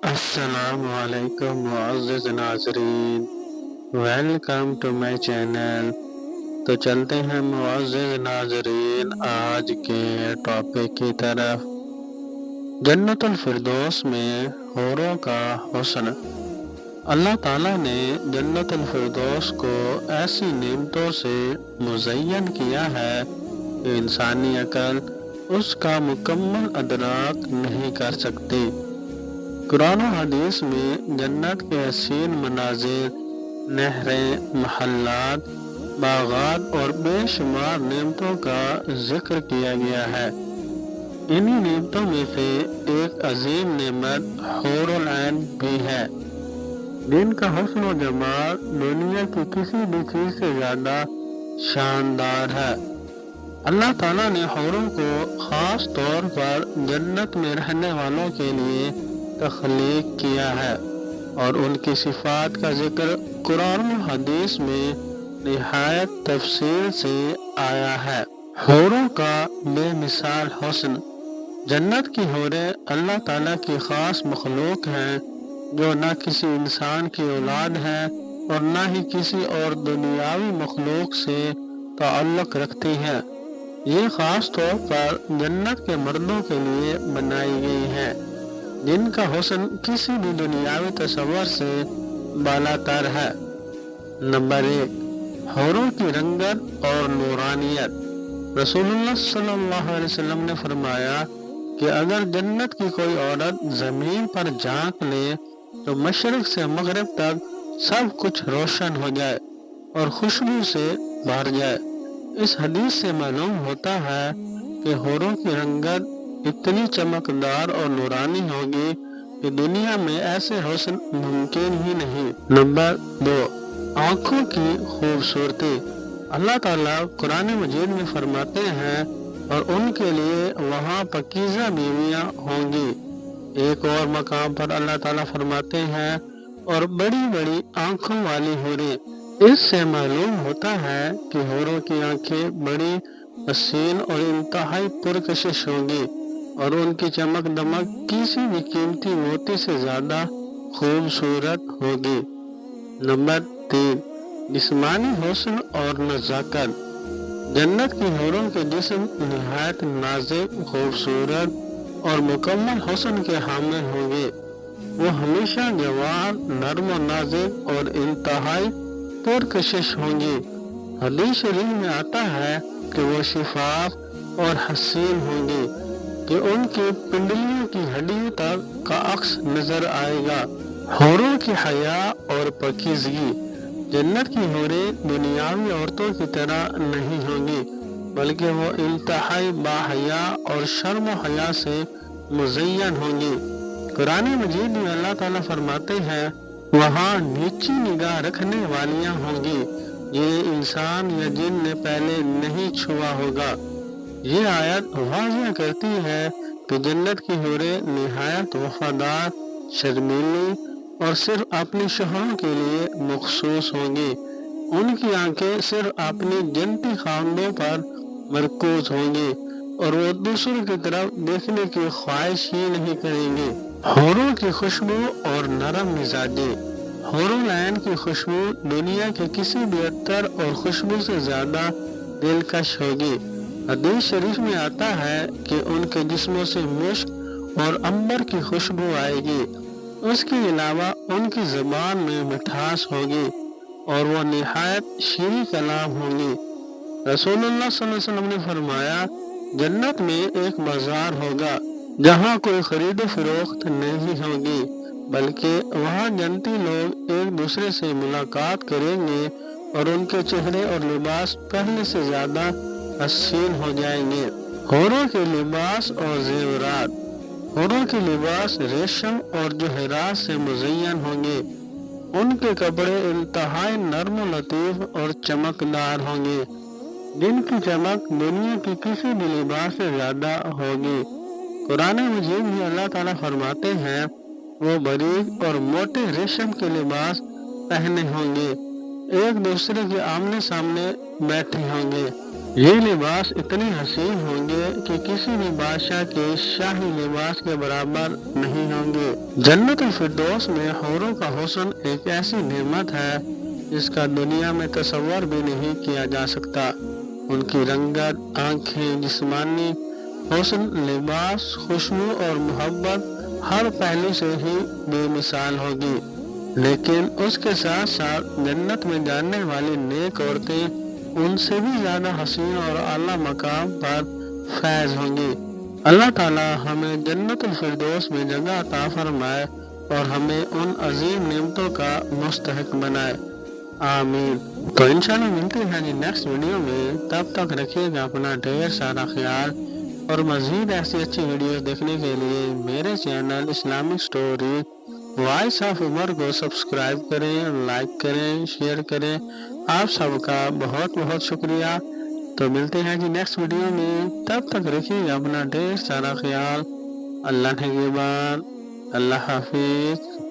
السلام علیکم معزز ناظرین، ویلکم ٹو مائی چینل۔ تو چلتے ہیں معزز ناظرین آج کے ٹاپک کی طرف۔ جنت الفردوس میں حوروں کا حسن۔ اللہ تعالیٰ نے جنت الفردوس کو ایسی نعمتوں سے مزین کیا ہے کہ انسانی عقل اس کا مکمل ادراک نہیں کر سکتی۔ قرآن و حدیث میں جنت کے حسین مناظر، نہریں، محلات، باغات اور بے شمار نعمتوں کا ذکر کیا گیا ہے۔ انہی نعمتوں میں سے ایک عظیم نعمت حور العین بھی ہے، جن کا حسن و جمال دنیا کی کسی بھی چیز سے زیادہ شاندار ہے۔ اللہ تعالیٰ نے حوروں کو خاص طور پر جنت میں رہنے والوں کے لیے تخلیق کیا ہے، اور ان کی صفات کا ذکر قرآن و حدیث میں نہایت تفصیل سے آیا ہے۔ حوروں کا بے مثال حسن۔ جنت کی حوریں اللہ تعالیٰ کی خاص مخلوق ہیں، جو نہ کسی انسان کی اولاد ہے اور نہ ہی کسی اور دنیاوی مخلوق سے تعلق رکھتی ہیں۔ یہ خاص طور پر جنت کے مردوں کے لیے بنائی گئی ہیں، جن کا حسن کسی بھی دنیاوی تصور سے بالا تر ہے۔ نمبر 1، حوروں کی رنگت اور نورانیت۔ رسول اللہ صلی اللہ علیہ وسلم نے فرمایا کہ اگر جنت کی کوئی عورت زمین پر جھانک لے تو مشرق سے مغرب تک سب کچھ روشن ہو جائے اور خوشبو سے بھر جائے۔ اس حدیث سے معلوم ہوتا ہے کہ حوروں کی رنگت اتنی چمکدار اور نورانی ہوگی کہ دنیا میں ایسے حسن ممکن ہی نہیں۔ نمبر 2، آنکھوں کی خوبصورتی۔ اللہ تعالیٰ قرآن مجید میں فرماتے ہیں اور ان کے لیے وہاں پاکیزہ بیویاں ہوں گی۔ ایک اور مقام پر اللہ تعالیٰ فرماتے ہیں اور بڑی بڑی آنکھوں والی حوریں۔ اس سے معلوم ہوتا ہے کہ حوروں کی آنکھیں بڑی حسین اور انتہائی پرکشش ہوں گی، اور ان کی چمک دمک کسی بھی قیمتی موتی سے زیادہ خوبصورت ہوگی۔ نمبر 3، جسمانی حسن اور نزاکت۔ جنت کی حوروں کے جسم نہایت نازک، خوبصورت اور مکمل حسن کے حامل ہوں گے۔ وہ ہمیشہ جوان، نرم و نازک اور انتہائی پرکشش ہوں گی۔ حدیث شریف میں آتا ہے کہ وہ شفاف اور حسین ہوں گی کہ ان کی پنڈلیوں کی ہڈیوں تک کا عکس نظر آئے گا۔ حوروں کی حیا اور پاکیزگی۔ جنت کی حوریں دنیاوی عورتوں کی طرح نہیں ہوں گی، بلکہ وہ انتہائی باحیا اور شرم و حیا سے مزین ہوں گی۔ قرآن مجید میں اللہ تعالیٰ فرماتے ہیں وہاں نیچی نگاہ رکھنے والیاں ہوں گی، جنہیں انسان یا جن نے پہلے نہیں چھوا ہوگا۔ یہ آیت واضح کرتی ہے کہ جنت کی حوریں نہایت وفادار، شرمیلی اور صرف اپنے شوہروں کے لیے مخصوص ہوں گی۔ ان کی آنکھیں صرف اپنی جنتی خاوندوں پر مرکوز ہوں گی اور وہ دوسروں کی طرف دیکھنے کی خواہش ہی نہیں کریں گی۔ حوروں کی خوشبو اور نرم مزاجی۔ حور العین کی خوشبو دنیا کے کسی بھی عطر اور خوشبو سے زیادہ دلکش ہوگی۔ حدیث شریف میں آتا ہے کہ ان کے جسموں سے مشک اور عنبر کی خوشبو آئے گی۔ اس کے علاوہ ان کی زبان میں مٹھاس ہوگی اور وہ نہایت شیریں کلام ہوں گی۔ رسول اللہ صلی اللہ علیہ وسلم نے فرمایا جنت میں ایک بازار ہوگا جہاں کوئی خرید و فروخت نہیں ہوگی، بلکہ وہاں جنتی لوگ ایک دوسرے سے ملاقات کریں گے اور ان کے چہرے اور لباس پہلے سے زیادہ حسین ہو جائیں گے۔ حوروں کے لباس اور زیورات۔ حوروں کے لباس ریشم اور جوہرات سے مزین ہوں گے۔ ان کے کپڑے انتہائی نرم و لطیف اور چمکدار ہوں گے، جن کی چمک دنیا کی کسی بھی لباس سے زیادہ ہوگی۔ قرآن مجید میں اللہ تعالیٰ فرماتے ہیں وہ باریک اور موٹے ریشم کے لباس پہنے ہوں گے، ایک دوسرے کے آمنے سامنے بیٹھے ہوں گے۔ یہ لباس اتنے حسین ہوں گے کہ کسی بھی بادشاہ کے شاہی لباس کے برابر نہیں ہوں گے۔ جنت الفردوس میں حوروں کا حسن ایک ایسی نعمت ہے جس کا دنیا میں تصور بھی نہیں کیا جا سکتا۔ ان کی رنگت، آنکھیں، جسمانی حسن، لباس، خوشبو اور محبت ہر پہلو سے ہی بے مثال ہوگی۔ لیکن اس کے ساتھ ساتھ جنت میں جانے والی نیک عورتیں ان سے بھی زیادہ حسین اور اعلیٰ مقام پر فائز ہوں گی۔ اللہ تعالیٰ ہمیں جنت الفردوس میں جگہ عطا فرمائے اور ہمیں ان عظیم نعمتوں کا مستحق بنائے، آمین۔ تو انشاءاللہ ملتے ہیں نیکسٹ ویڈیو میں، تب تک رکھیے گا اپنا ڈھیر سارا خیال، اور مزید ایسی اچھی ویڈیوز دیکھنے کے لیے میرے channel Islamic story voice of Umar کو سبسکرائب کریں، لائک کریں، شیئر کریں۔ آپ سب کا بہت بہت شکریہ۔ تو ملتے ہیں نیکسٹ ویڈیو میں، تب تک رکھیے گا اپنا ڈھیر سارا خیال۔ اللہ نگہبان، اللہ حافظ۔